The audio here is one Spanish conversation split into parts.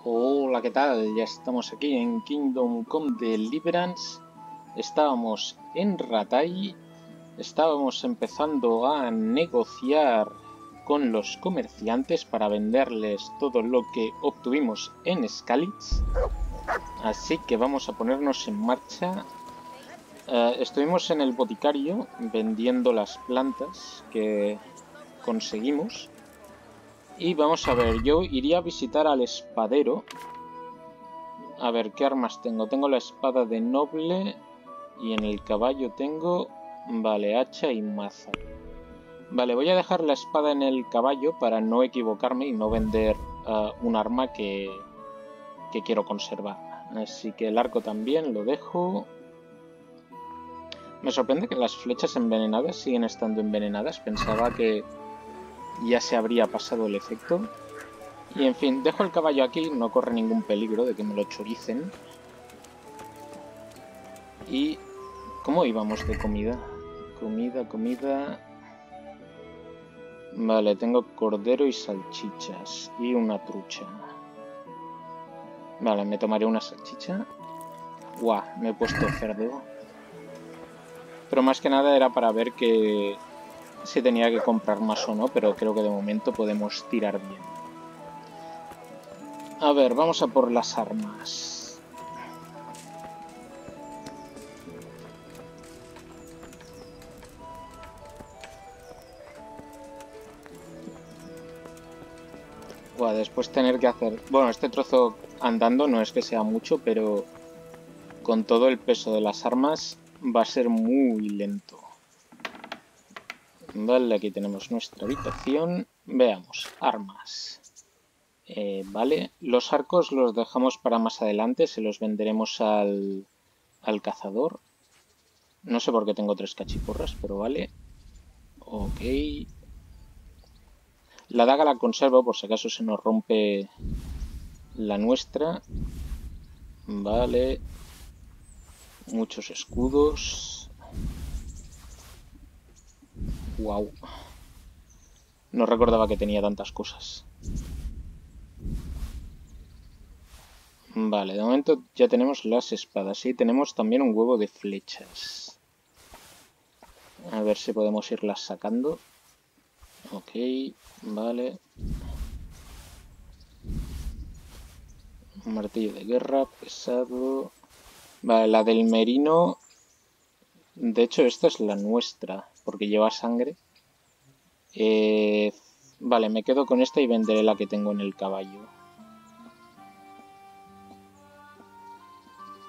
Hola, ¿qué tal? Ya estamos aquí en Kingdom Come Deliverance. Estábamos en Rataje. Estábamos empezando a negociar con los comerciantes para venderles todo lo que obtuvimos en Skalitz. Así que vamos a ponernos en marcha. Estuvimos en el boticario vendiendo las plantas que conseguimos. Y vamos a ver, yo iría a visitar al espadero. A ver, ¿qué armas tengo? Tengo la espada de noble y en el caballo tengo, vale, hacha y maza. Vale, voy a dejar la espada en el caballo para no equivocarme y no vender un arma que quiero conservar. Así que el arco también lo dejo. Me sorprende que las flechas envenenadas siguen estando envenenadas. Pensaba que ya se habría pasado el efecto. Y en fin, dejo el caballo aquí, no corre ningún peligro de que me lo choricen. Y... ¿cómo íbamos de comida? Comida... Vale, tengo cordero y salchichas. Y una trucha. Vale, me tomaré una salchicha. Guau, me he puesto cerdo. Pero más que nada era para ver que... si tenía que comprar más o no, pero creo que de momento podemos tirar bien. A ver, vamos a por las armas. Buah, después tener que hacer... bueno, este trozo andando no es que sea mucho, pero con todo el peso de las armas va a ser muy lento. Vale, aquí tenemos nuestra habitación. Veamos, armas. Vale, los arcos los dejamos para más adelante, se los venderemos al cazador. No sé por qué tengo 3 cachiporras, pero vale. Ok. La daga la conservo por si acaso se nos rompe la nuestra. Vale. Muchos escudos. Wow. No recordaba que tenía tantas cosas. Vale, de momento ya tenemos las espadas y tenemos también un huevo de flechas. A ver si podemos irlas sacando. Ok, vale. Un martillo de guerra, pesado. Vale, la del merino. De hecho, esta es la nuestra, porque lleva sangre. Vale, me quedo con esta y venderé la que tengo en el caballo.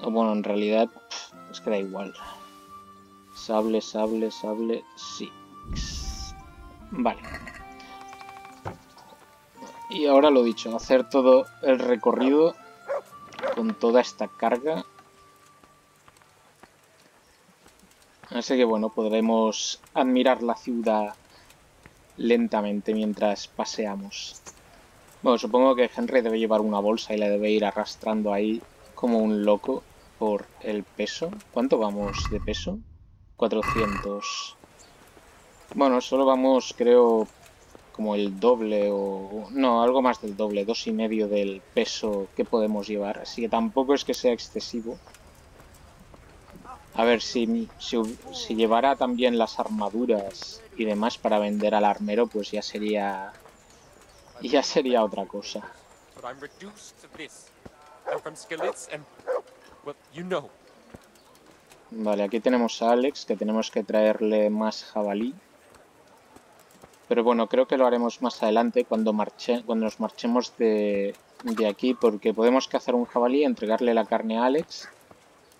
Bueno, en realidad, es que da igual. Sable, sí. Vale. Y ahora lo dicho, hacer todo el recorrido con toda esta carga. Así que bueno, podremos admirar la ciudad lentamente mientras paseamos. Bueno, supongo que Henry debe llevar una bolsa y la debe ir arrastrando ahí como un loco por el peso. ¿Cuánto vamos de peso? 400. Bueno, solo vamos, creo, como el doble o... no, algo más del doble, 2,5 del peso que podemos llevar. Así que tampoco es que sea excesivo. A ver, si llevara también las armaduras y demás para vender al armero, pues ya sería otra cosa. Vale, aquí tenemos a Alex, que tenemos que traerle más jabalí. Pero bueno, creo que lo haremos más adelante cuando nos marchemos de aquí, porque podemos cazar un jabalí, entregarle la carne a Alex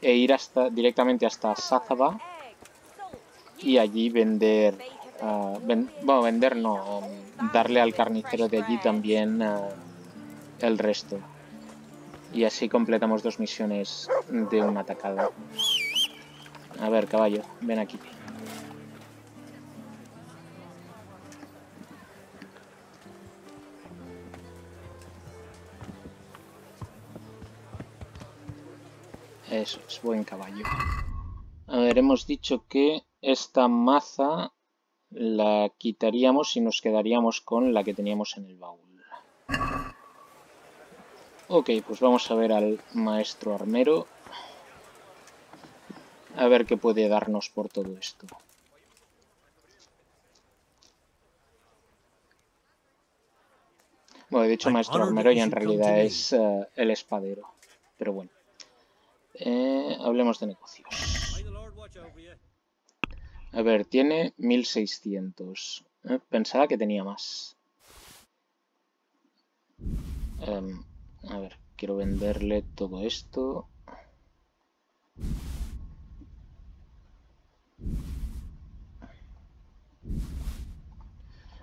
e ir directamente hasta Sazaba y allí vender... bueno, vender no, darle al carnicero de allí también el resto. Y así completamos 2 misiones de una tacada. A ver, caballo, ven aquí. Eso es, buen caballo. A ver, hemos dicho que esta maza la quitaríamos y nos quedaríamos con la que teníamos en el baúl. Ok, pues vamos a ver al maestro armero. A ver qué puede darnos por todo esto. Bueno, de hecho, maestro armero ya en realidad es el espadero. Pero bueno. Hablemos de negocios. A ver, tiene 1600. Pensaba que tenía más. A ver, quiero venderle todo esto.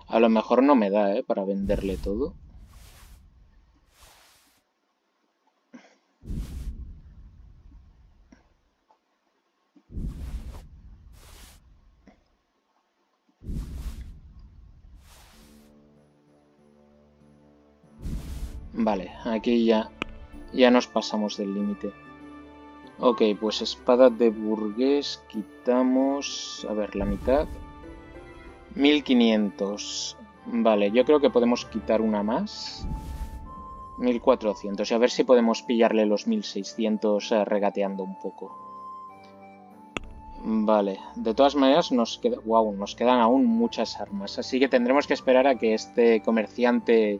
A lo mejor no me da, para venderle todo. Vale, aquí ya nos pasamos del límite. Ok, pues espada de burgués, quitamos... A ver, la mitad. 1500. Vale, yo creo que podemos quitar una más. 1400. Y a ver si podemos pillarle los 1600 regateando un poco. Vale, de todas maneras nos quedan aún muchas armas. Así que tendremos que esperar a que este comerciante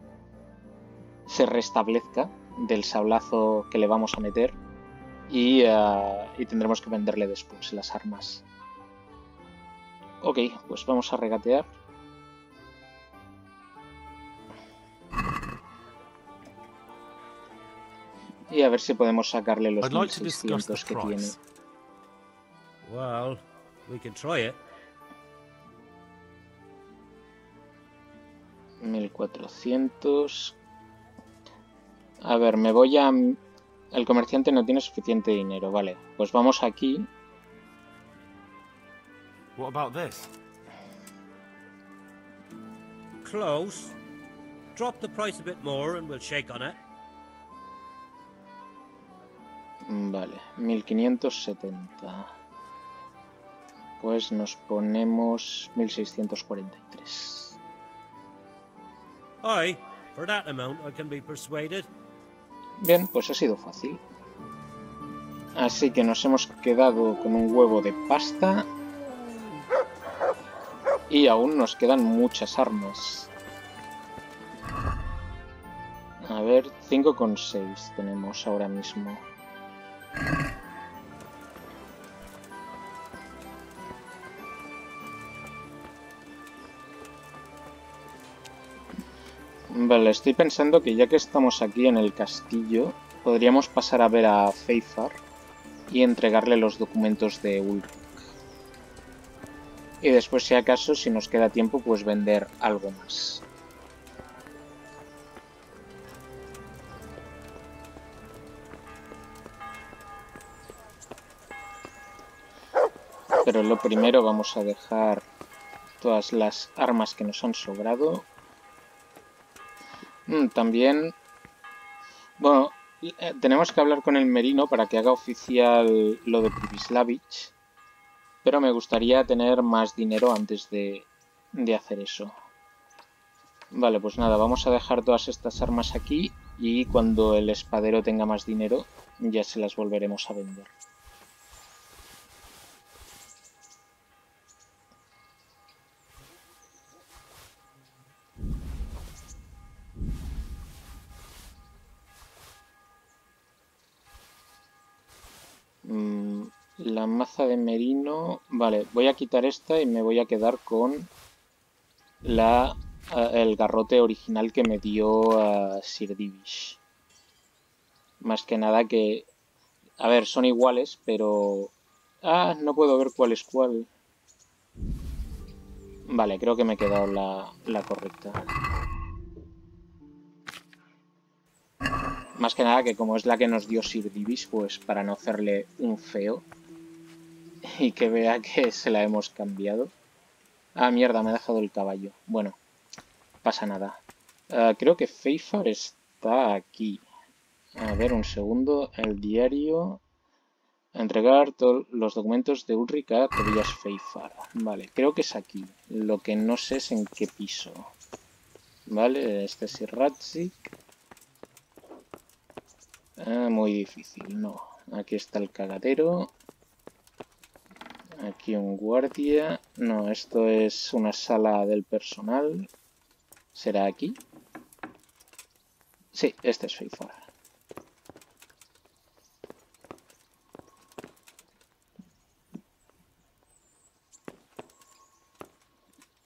se restablezca del sablazo que le vamos a meter. Y tendremos que venderle después las armas. Ok, pues vamos a regatear. Y a ver si podemos sacarle los 1600 que tiene. Well, we can try it. 1400. A ver, me voy a... El comerciante no tiene suficiente dinero, vale. Pues vamos aquí. What about this? Close. Drop the price a bit more and we'll shake on it. Vale, 1570. Pues nos ponemos 1643. Aye, for that amount I can be persuaded. Bien, pues ha sido fácil. Así que nos hemos quedado con un huevo de pasta. Y aún nos quedan muchas armas. A ver, 5,6 tenemos ahora mismo. Vale, estoy pensando que ya que estamos aquí en el castillo, podríamos pasar a ver a Feyfar y entregarle los documentos de Ulrich. Y después, si acaso, si nos queda tiempo, pues vender algo más. Pero lo primero vamos a dejar todas las armas que nos han sobrado. También, bueno, tenemos que hablar con el merino para que haga oficial lo de Privislavich, pero me gustaría tener más dinero antes de hacer eso. Vale, pues nada, vamos a dejar todas estas armas aquí y cuando el espadero tenga más dinero ya se las volveremos a vender. La maza de merino... Vale, voy a quitar esta y me voy a quedar con el garrote original que me dio Sir Divish. Más que nada que... A ver, son iguales, pero... Ah, no puedo ver cuál es cuál. Vale, creo que me he quedado la correcta. Más que nada que como es la que nos dio Sir Divish, pues para no hacerle un feo y que vea que se la hemos cambiado. Ah, mierda, me ha dejado el caballo. Bueno, pasa nada. Creo que Feyfar está aquí. A ver, un segundo. El diario. Entregar todos los documentos de Ulrich a Tobias Feyfar. Vale, creo que es aquí. Lo que no sé es en qué piso. Vale, este es Ratzik. Muy difícil, no. Aquí está el cagadero. Aquí un guardia. No, esto es una sala del personal. ¿Será aquí? Sí, este es Feyfar.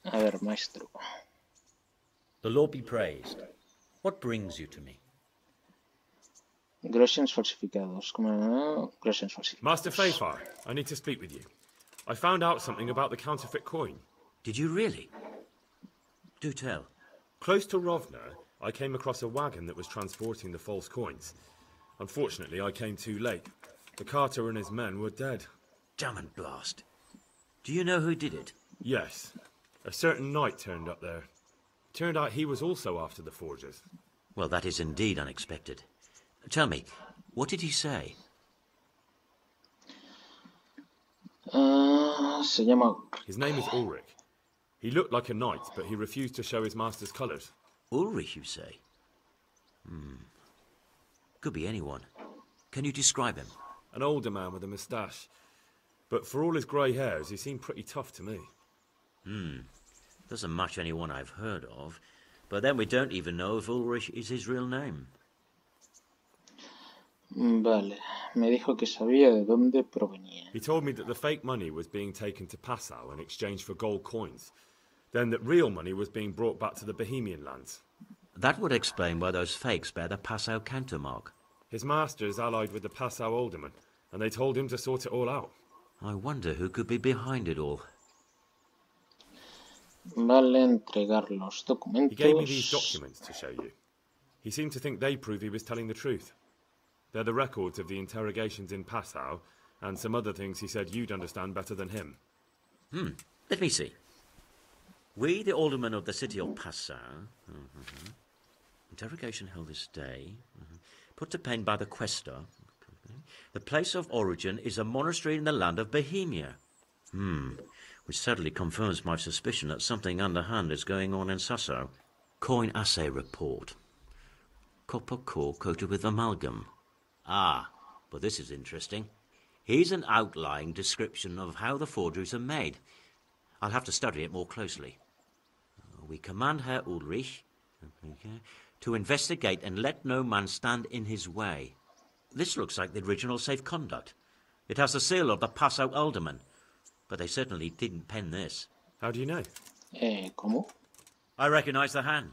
A ver, maestro. The Lord be praised. What brings you to me? Groshens falsificados. ¿Cómo no? Groshens falsificados. Master Feyfar, I need to speak with you. I found out something about the counterfeit coin. Did you really? Do tell. Close to Rovna, I came across a wagon that was transporting the false coins. Unfortunately, I came too late. The carter and his men were dead. Damn and blast. Do you know who did it? Yes. A certain knight turned up there. Turned out he was also after the forgers. Well, that is indeed unexpected. Tell me, what did he say? Se llama... His name is Ulrich. He looked like a knight, but he refused to show his master's colours. Ulrich, you say? Could be anyone. Can you describe him? An older man with a moustache. But for all his grey hairs, he seemed pretty tough to me. Doesn't match anyone I've heard of. But then we don't even know if Ulrich is his real name. Vale, me dijo que sabía de dónde provenía. He told me that the fake money was being taken to Passau in exchange for gold coins. Then that real money was being brought back to the Bohemian lands. That would explain why those fakes bear the Passau countermark. His master is allied with the Passau alderman, and they told him to sort it all out. I wonder who could be behind it all. Vale, entregar los documentos. He gave me these documents to show you. He seemed to think they prove he was telling the truth. They're the records of the interrogations in Passau, and some other things he said you'd understand better than him. Let me see. We, the aldermen of the city of Passau, interrogation held this day, put to pen by the questor. The place of origin is a monastery in the land of Bohemia. Which certainly confirms my suspicion that something underhand is going on in Sasso. Coin assay report. Copper core coated with amalgam. Ah, but this is interesting. Here's an outline description of how the forgeries are made. I'll have to study it more closely. We command Herr Ulrich to investigate and let no man stand in his way. This looks like the original safe conduct. It has the seal of the Passau alderman, but they certainly didn't pen this. How do you know? ¿Cómo? I recognize the hand.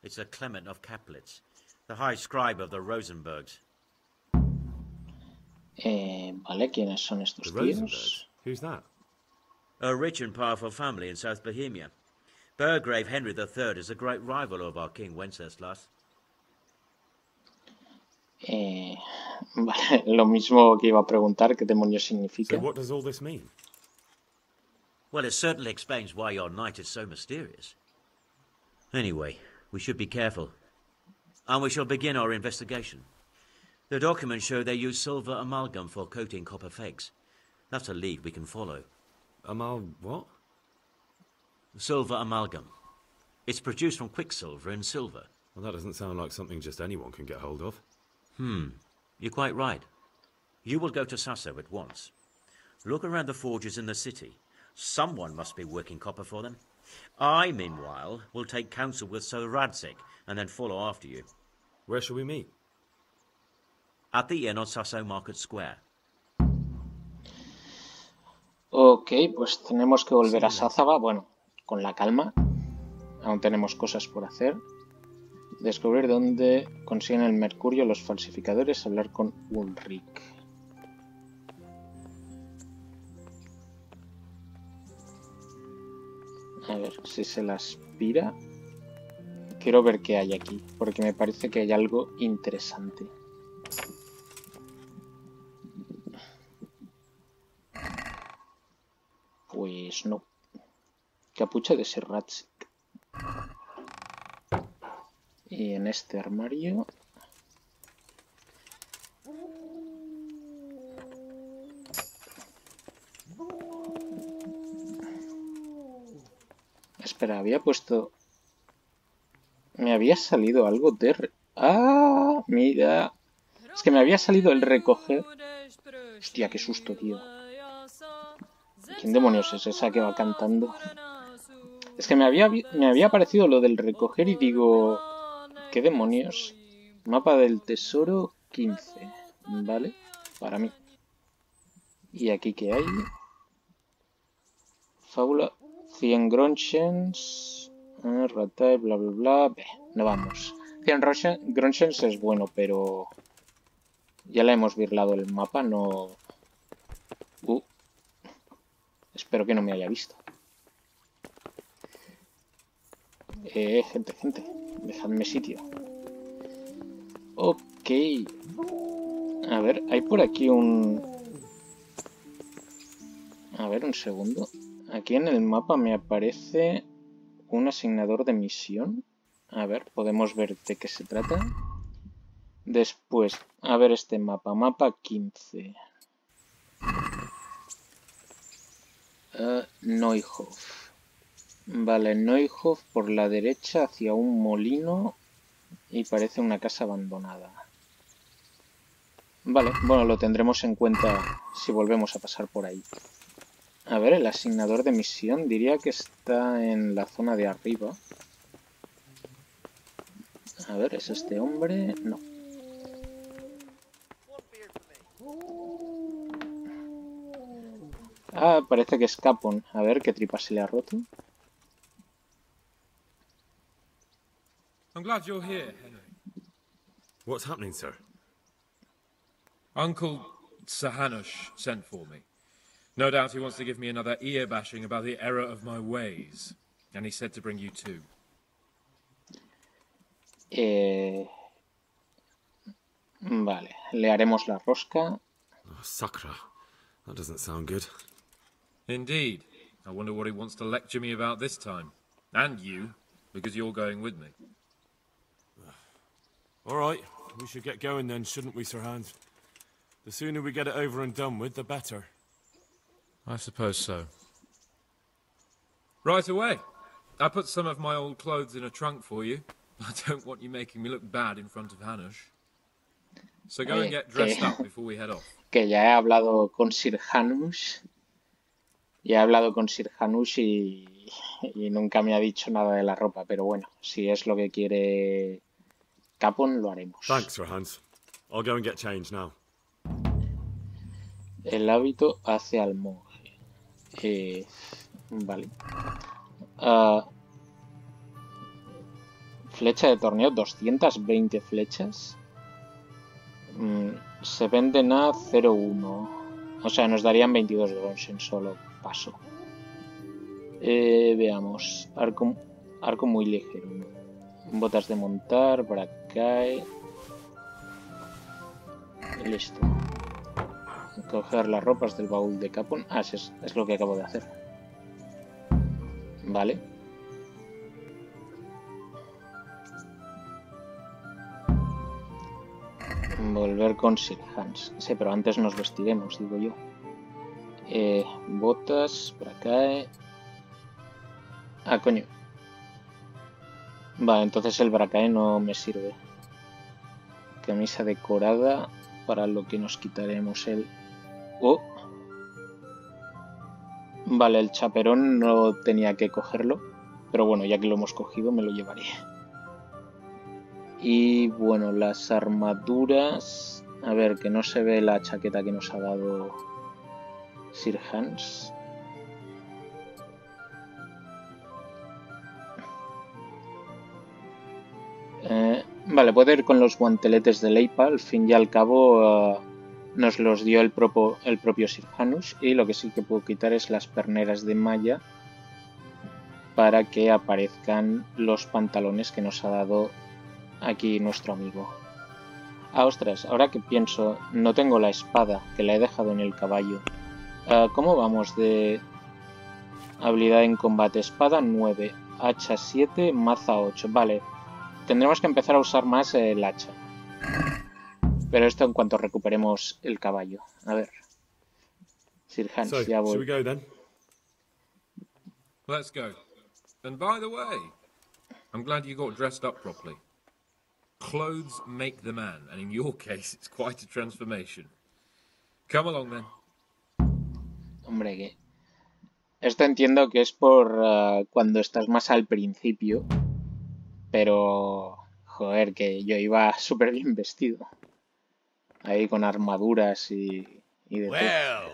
It's a Clement of Kaplitz, the high scribe of the Rosenbergs. Vale, ¿quiénes son estos The tíos? Rosenbergs? Who's that? A rich and powerful family in South Bohemia. Burgrave Henry III is a great rival of our King Wenceslao. Vale, lo mismo que iba a preguntar, ¿qué demonios significa? So what does all this mean? Well, it certainly explains why your knight is so mysterious. Anyway, we should be careful. And we shall begin our investigation. The documents show they use silver amalgam for coating copper fakes. That's a lead we can follow. What? Silver amalgam. It's produced from quicksilver and silver. Well, that doesn't sound like something just anyone can get hold of. You're quite right. You will go to Sasso at once. Look around the forges in the city. Someone must be working copper for them. I, meanwhile, will take counsel with Sir Radzik and then follow after you. Where shall we meet? At the inn on Sasso Market Square. Ok, pues tenemos que volver a Sázaga, bueno, con la calma. Aún tenemos cosas por hacer. Descubrir dónde consiguen el mercurio los falsificadores, hablar con Ulrich. A ver si se la aspira. Quiero ver qué hay aquí, porque me parece que hay algo interesante. Pues no. Capucha de Sir Radzik. Y en este armario... Espera, había puesto... Me había salido algo de... ¡Ah! Mira, Es que me había salido el recoger. Hostia, qué susto, tío. ¿Quién demonios es esa que va cantando? Es que me había aparecido lo del recoger y digo... ¿Qué demonios? Mapa del tesoro 15. ¿Vale? Para mí. ¿Y aquí qué hay? Fábula 100 Gronchens. Rataje, bla bla bla. No vamos. 100 Gronchens es bueno, pero... Ya le hemos virlado el mapa, no... Espero que no me haya visto. Gente. Dejadme sitio. Ok. A ver, hay por aquí un... A ver, un segundo. Aquí en el mapa me aparece un asignador de misión. A ver, podemos ver de qué se trata. Después, a ver este mapa. Mapa 15. Neuhof. Vale, Neuhof por la derecha hacia un molino y parece una casa abandonada. Vale, bueno, lo tendremos en cuenta si volvemos a pasar por ahí. A ver, el asignador de misión diría que está en la zona de arriba. A ver, ¿es este hombre? No. Ah, parece que es Capon. A ver, ¿qué tripa se le ha roto? I'm glad you're here, Henry. What's happening, sir? Uncle Sahanush sent for me. No doubt he wants to give me another ear bashing about the error of my ways. And he said to bring you too. Vale, le haremos la rosca. Oh, Sakra. That doesn't sound good. Indeed. I wonder what he wants to lecture me about this time. And you, because you're going with me. All right, we should get going then, shouldn't we, Sir Hans? The sooner we get it over and done with, the better. I suppose so. Right away. I put some of my old clothes in a trunk for you. I don't want you making me look bad in front of Hanush. So go and get dressed up before we head off. Que ya he hablado con Sir Hanush. Ya he hablado con Sir Hanush y nunca me ha dicho nada de la ropa. Pero bueno, si es lo que quiere Capon, lo haremos. Thanks, Sir Hans. I'll go and get changed now. El hábito hace al monje. Vale. Flecha de torneo, 220 flechas. Se venden a 0,1. O sea, nos darían 22 grons en solo paso. Veamos. Arco muy ligero. Botas de montar, bracae. Listo. Coger las ropas del baúl de Capon. Ah, es lo que acabo de hacer. Vale. Volver con Sir Hans. Sí, pero antes nos vestiremos, digo yo. Botas, bracae. Ah, coño. Vale, entonces el bracae no me sirve. Camisa decorada, para lo que nos quitaremos el... Oh. Vale, el chaperón no tenía que cogerlo. Pero bueno, ya que lo hemos cogido, me lo llevaré. Y bueno, las armaduras... A ver, que no se ve la chaqueta que nos ha dado Sir Hans. Vale, puedo ir con los guanteletes de Leipa. Al fin y al cabo nos los dio el propio Sir Hanush. Y lo que sí que puedo quitar es las perneras de malla para que aparezcan los pantalones que nos ha dado aquí nuestro amigo. Ah, ostras, ahora que pienso, no tengo la espada, que la he dejado en el caballo. ¿Cómo vamos de habilidad en combate? Espada 9, hacha 7, maza 8. Vale, tendremos que empezar a usar más el hacha. Pero esto en cuanto recuperemos el caballo. A ver. Sir Hans, So, ya voy. should we go then? Let's go. And by the way, I'm glad you got dressed up properly. Clothes make the man, and in your case, it's quite a transformation. Come along, then. Hombre, que... Esto entiendo que es por cuando estás más al principio, pero... Joder, que yo iba súper bien vestido. Ahí con armaduras y de todo. Well,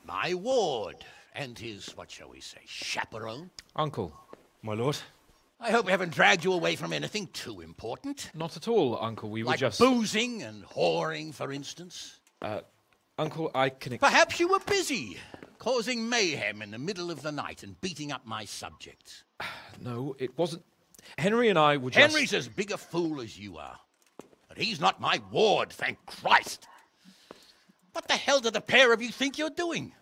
my ward and his, what shall we say, chaperone. Uncle. My lord. I hope we haven't dragged you away from anything too important. Not at all, Uncle. We were like just... boozing and whoring, for instance. Uncle, I can... Perhaps you were busy, causing mayhem in the middle of the night and beating up my subjects. No, it wasn't... Henry and I were just... Henry's as big a fool as you are. But he's not my ward, thank Christ. What the hell do the pair of you think you're doing?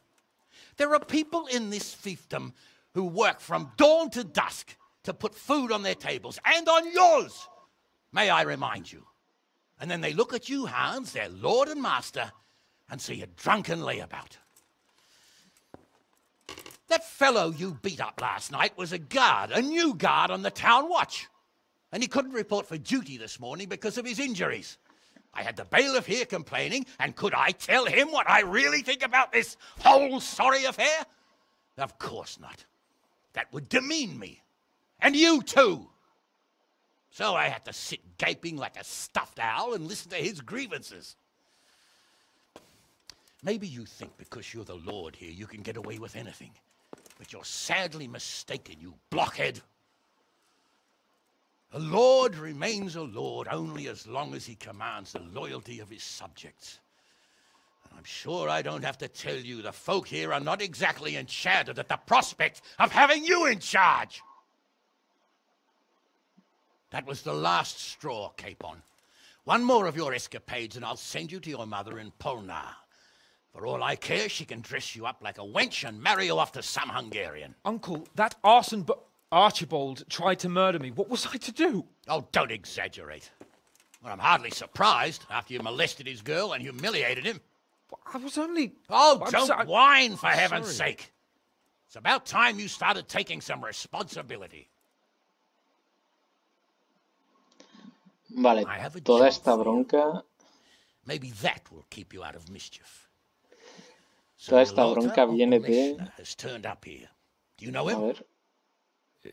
There are people in this fiefdom who work from dawn to dusk to put food on their tables, and on yours, may I remind you. And then they look at you, Hans, their lord and master, and see a drunken layabout. That fellow you beat up last night was a guard, a new guard on the town watch. And he couldn't report for duty this morning because of his injuries. I had the bailiff here complaining, and could I tell him what I really think about this whole sorry affair? Of course not. That would demean me. And you too. So I had to sit gaping like a stuffed owl and listen to his grievances. Maybe you think because you're the lord here you can get away with anything. But you're sadly mistaken, you blockhead. A lord remains a lord only as long as he commands the loyalty of his subjects. And I'm sure I don't have to tell you the folk here are not exactly enchanted at the prospect of having you in charge. That was the last straw, Capon. One more of your escapades and I'll send you to your mother in Polna. For all I care, she can dress you up like a wench and marry you off to some Hungarian. Uncle, that arson Archibald tried to murder me. What was I to do? Oh, don't exaggerate. Well, I'm hardly surprised after you molested his girl and humiliated him. I was only... Oh, don't whine, for heaven's sake. It's about time you started taking some responsibility. Vale, toda esta bronca... Maybe that will keep you out of mischief. Toda esta bronca viene de... has turned up here. Do you know him? A ver.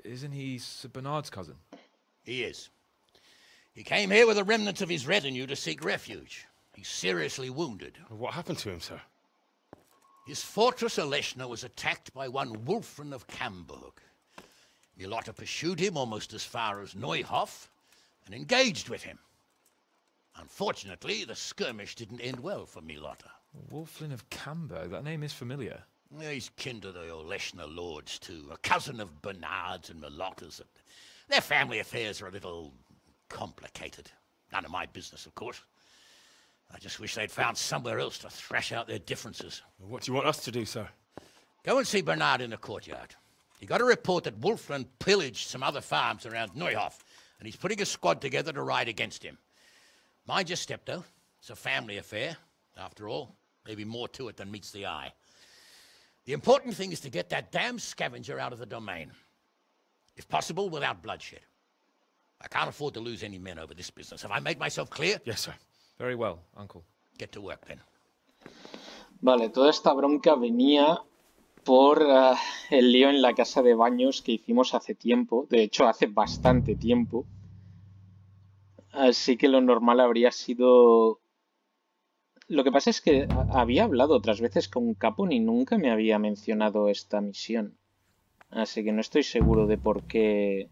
Isn't he Sir Bernard's cousin? He is. He came here with the remnants of his retinue to seek refuge. He's seriously wounded. What happened to him, sir? His fortress Oleshna was attacked by one Wulfrin of Camburg. Milotta pursued him almost as far as Neuhof and engaged with him. Unfortunately, the skirmish didn't end well for Milotta. Wulfrin of Camburg? That name is familiar. He's kin to the Oleshna lords, too. A cousin of Bernard's and Milotta's. Their family affairs are a little complicated. None of my business, of course. I just wish they'd found somewhere else to thrash out their differences. What do you want us to do, sir? Go and see Bernard in the courtyard. He got a report that Wulfrin pillaged some other farms around Neuhof, and he's putting a squad together to ride against him. Mind your step, though. It's a family affair. After all, maybe more to it than meets the eye. The important thing is to get that damn scavenger out of the domain. If possible, without bloodshed. I can't afford to lose any men over this business. Have I made myself clear? Yes, sir. Very well, Uncle. Get to work, then. Vale, toda esta bronca venía por el lío en la casa de baños que hicimos hace tiempo. De hecho, hace bastante tiempo. Así que lo normal habría sido... Lo que pasa es que había hablado otras veces con Capon y nunca me había mencionado esta misión. Así que no estoy seguro de por qué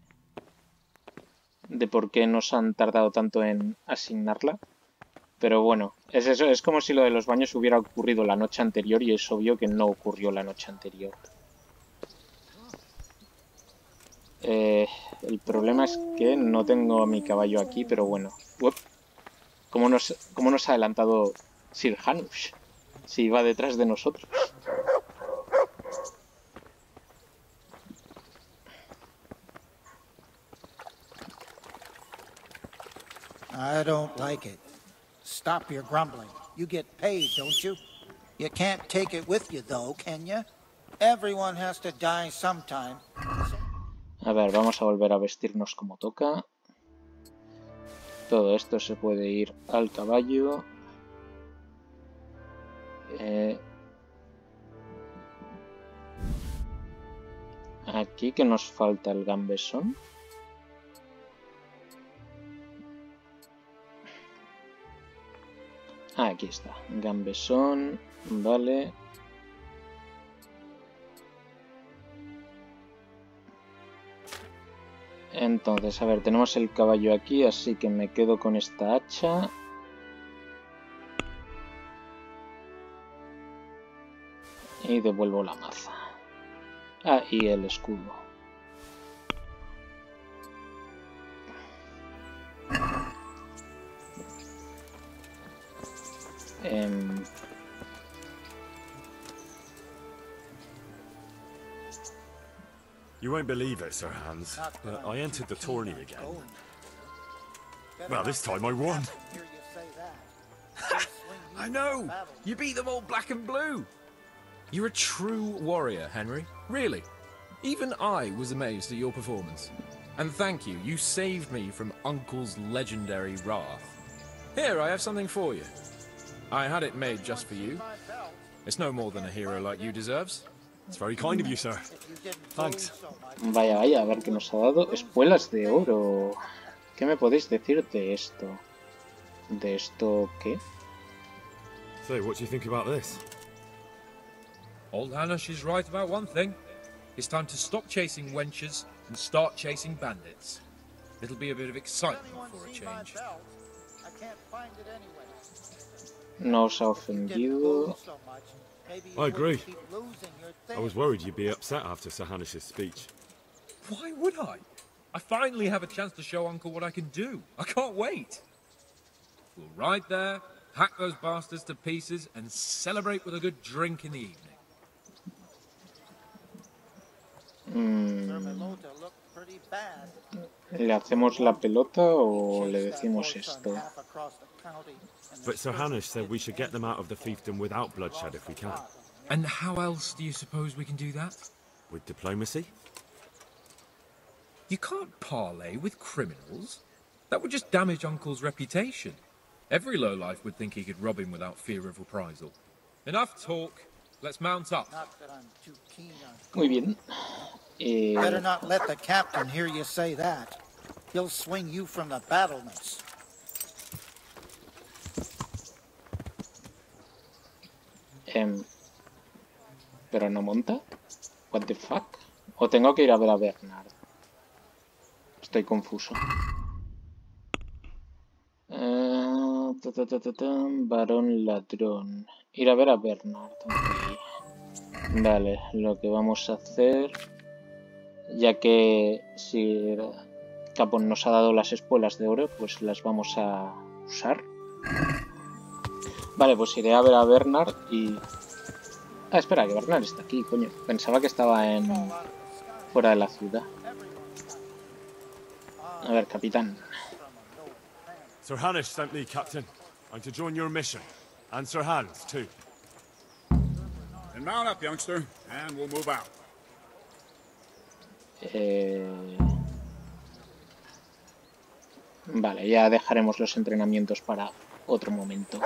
nos han tardado tanto en asignarla. Pero bueno, es eso, es como si lo de los baños hubiera ocurrido la noche anterior y es obvio que no ocurrió la noche anterior. El problema es que no tengo a mi caballo aquí, pero bueno. ¿Cómo nos ha adelantado Sir Hanush? Si iba detrás de nosotros. I don't like it. Stop your grumbling. You get paid, don't you? You can't take it with you, though, can you? Everyone has to die sometime. A ver, vamos a volver a vestirnos como toca. Todo esto se puede ir al caballo. Aquí que nos falta el gambesón. Aquí está, gambesón, vale. Entonces, a ver, tenemos el caballo aquí, así que me quedo con esta hacha. Y devuelvo la maza. Ah, y el escudo. You won't believe it, Sir Hans, but I entered the tourney again. Well, this time I won. I know! You beat them all black and blue! You're a true warrior, Henry. Really. Even I was amazed at your performance. And thank you, you saved me from Uncle's legendary wrath. Here, I have something for you. I had it made just for you. It's no more than a hero like you deserves. It's very kind of you, sir. Thanks. Vaya, vaya, a ver qué nos ha dado. Espuelas de oro. ¿Qué me podéis decir de esto? ¿De esto qué? So, what do you think about this? Old Hanush is right about one thing. It's time to stop chasing wenches and start chasing bandits. It'll be a bit of excitement for a change. No os ha ofendido. I agree. I was worried you'd be upset after Sir Hanish's speech. Why would I? I finally have a chance to show Uncle what I can do. I can't wait. We'll ride there, hack those bastards to pieces, and celebrate with a good drink in the evening. ¿Le hacemos la pelota o le decimos esto? But Sir Hanish said we should get them out of the fiefdom without bloodshed if we can. And how else do you suppose we can do that? With diplomacy? You can't parley with criminals. That would just damage Uncle's reputation. Every lowlife would think he could rob him without fear of reprisal. Enough talk. Let's mount up. Muy bien. Better not let the captain hear you say that. He'll swing you from the battlements. ¿Pero no monta? What the fuck? ¿O tengo que ir a ver a Bernard? Estoy confuso. Varón ladrón. Ir a ver a Bernard. Okay. Vale, lo que vamos a hacer, ya que si Capón nos ha dado las espuelas de oro, pues las vamos a usar. Vale, pues iré a ver a Bernard y... Ah, espera, que Bernard está aquí, coño. Pensaba que estaba fuera de la ciudad. A ver, capitán. Sir Hanish sent me, Captain. I'm to join your mission. And Sir Hans, too. And mount up, youngster, and we'll move out. Vale, ya dejaremos los entrenamientos para otro momento.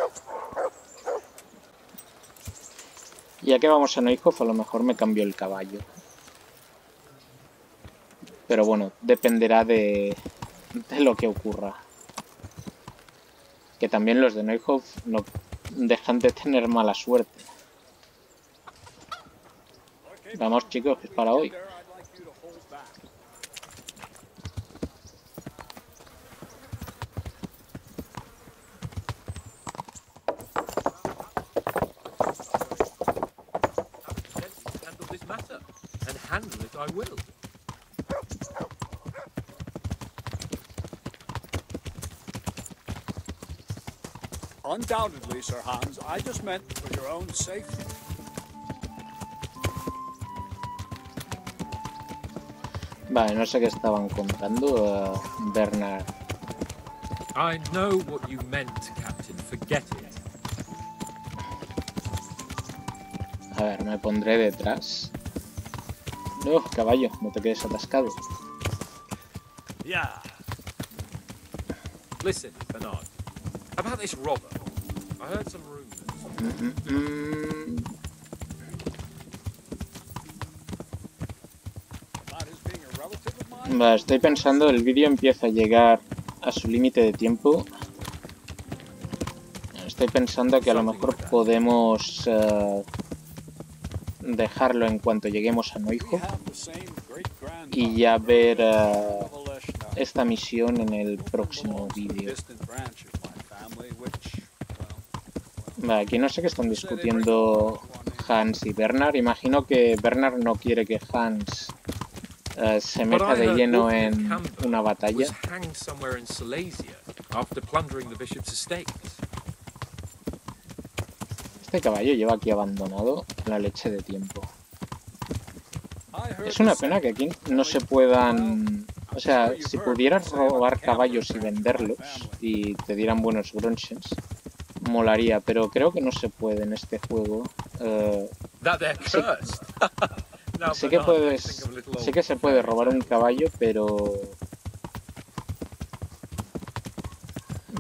Ya que vamos a Neuhof, a lo mejor me cambio el caballo. Pero bueno, dependerá de lo que ocurra. Que también los de Neuhof no dejan de tener mala suerte. Vamos, chicos, que es para hoy. Undoubtedly, Sir Hans. I just meant for your own safety. Vale, no sé qué estaban contando, Bernard. I know what you meant, Captain. Forget it. A ver, me pondré detrás. No, caballo, no te quedes atascado. Yeah. Listen, Bernard. About this robber. I heard some rumors. Vale, estoy pensando, el vídeo empieza a llegar a su límite de tiempo. Estoy pensando que a lo mejor podemos dejarlo en cuanto lleguemos a Neuhof y ya ver esta misión en el próximo vídeo. Vale, aquí no sé qué están discutiendo Hans y Bernard. Imagino que Bernard no quiere que Hans se meta de lleno en una batalla. Este caballo lleva aquí abandonado la leche de tiempo. Es una pena que aquí no se puedan... O sea, si pudieras robar caballos y venderlos y te dieran buenos grunches, molaría, pero creo que no se puede en este juego. Sé que se puede robar un caballo, pero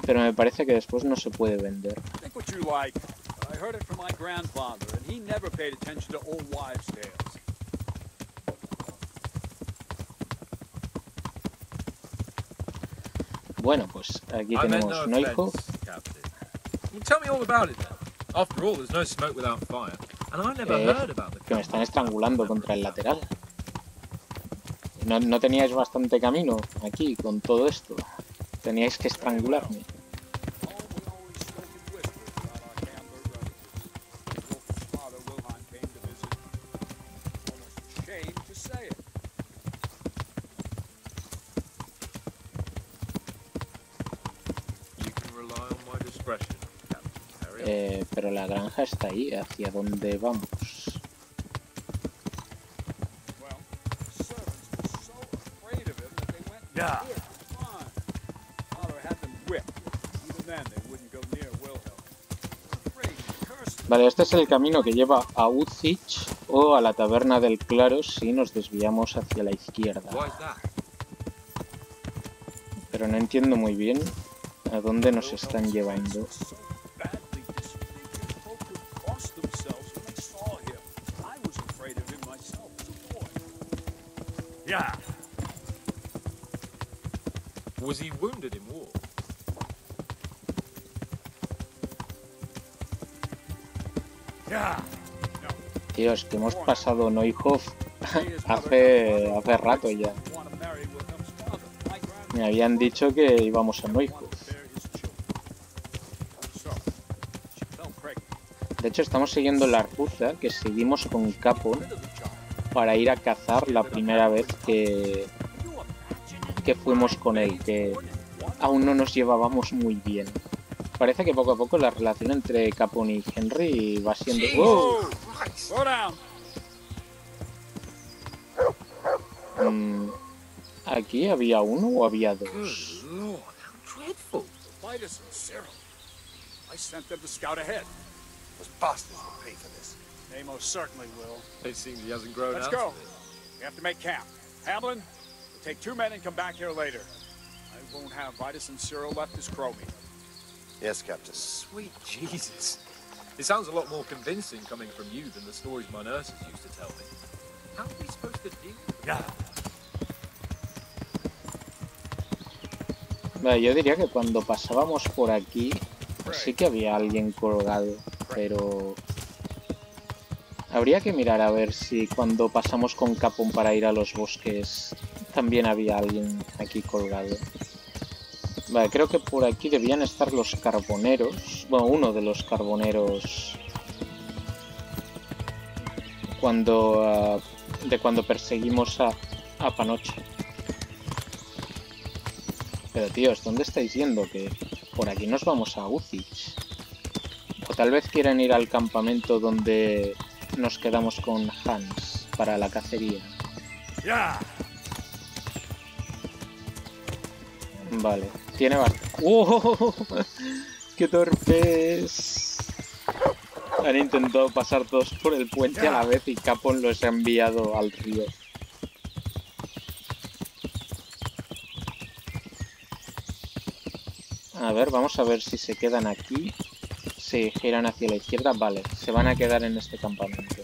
me parece que después no se puede vender. Bueno, pues aquí tenemos Neuhof. Que me están estrangulando contra el lateral. ¿No teníais bastante camino aquí con todo esto? Teníais que estrangularme. Pero la granja está ahí, ¿hacia dónde vamos? Vale, este es el camino que lleva a Ucich o a la taberna del Claro si nos desviamos hacia la izquierda. Pero no entiendo muy bien a dónde nos están llevando. Was he wounded in war? Tíos, que hemos pasado Neuhof hace rato ya. Me habían dicho que íbamos a Neuhof. De hecho, estamos siguiendo la ruta que seguimos con Capon para ir a cazar la primera vez que fuimos con él, que aún no nos llevábamos muy bien. Parece que poco a poco la relación entre Capon y Henry va siendo... ¡Oh! ¿Aquí había uno o había dos? They most certainly will. It seems he hasn't grown Let's out go. of it. We have to make camp. Hamlin, we'll take 2 men and come back here later. I won't have Vitus and Cyril left as crow meat. Yes, Captain. Sweet Jesus. It sounds a lot more convincing coming from you than the stories my nurses used to tell me. How are we supposed to deal with it? Yeah. Vale, yo diría que cuando pasábamos por aquí sí que había alguien colgado, pero... habría que mirar a ver si cuando pasamos con Capon para ir a los bosques también había alguien aquí colgado. Vale, creo que por aquí debían estar los carboneros. Bueno, uno de los carboneros. Cuando perseguimos a Panoche. Pero tíos, ¿dónde estáis yendo? Que por aquí nos vamos a Ucich. O tal vez quieren ir al campamento donde nos quedamos con Hans para la cacería. Vale, tiene bastante... ¡Oh! ¡Qué torpes! Han intentado pasar todos por el puente a la vez y Capon los ha enviado al río. A ver, vamos a ver si se quedan aquí. Se giran hacia la izquierda. Vale, se van a quedar en este campamento.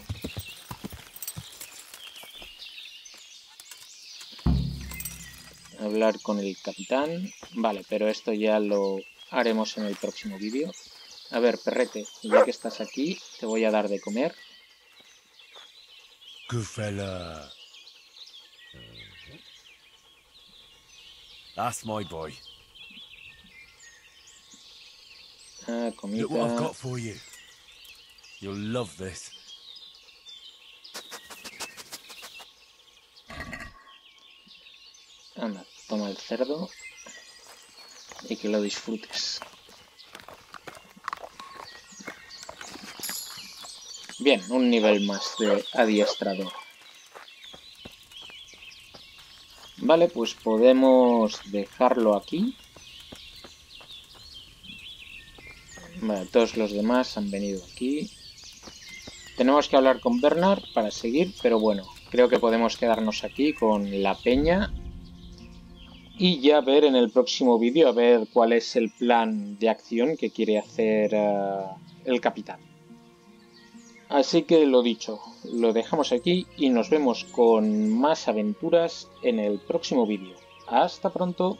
Hablar con el capitán. Vale, pero esto ya lo haremos en el próximo vídeo. A ver, perrete, ya que estás aquí, te voy a dar de comer. Good fella. That's my boy. Ah, comida. Look what I've got for you. You'll love this. Anda, toma el cerdo y que lo disfrutes. Bien, un nivel más de adiestrador. Vale, pues podemos dejarlo aquí. Vale, todos los demás han venido aquí. Tenemos que hablar con Bernard para seguir, pero bueno, creo que podemos quedarnos aquí con la peña. Y ya ver en el próximo vídeo, a ver cuál es el plan de acción que quiere hacer el capitán. Así que lo dicho, lo dejamos aquí y nos vemos con más aventuras en el próximo vídeo. ¡Hasta pronto!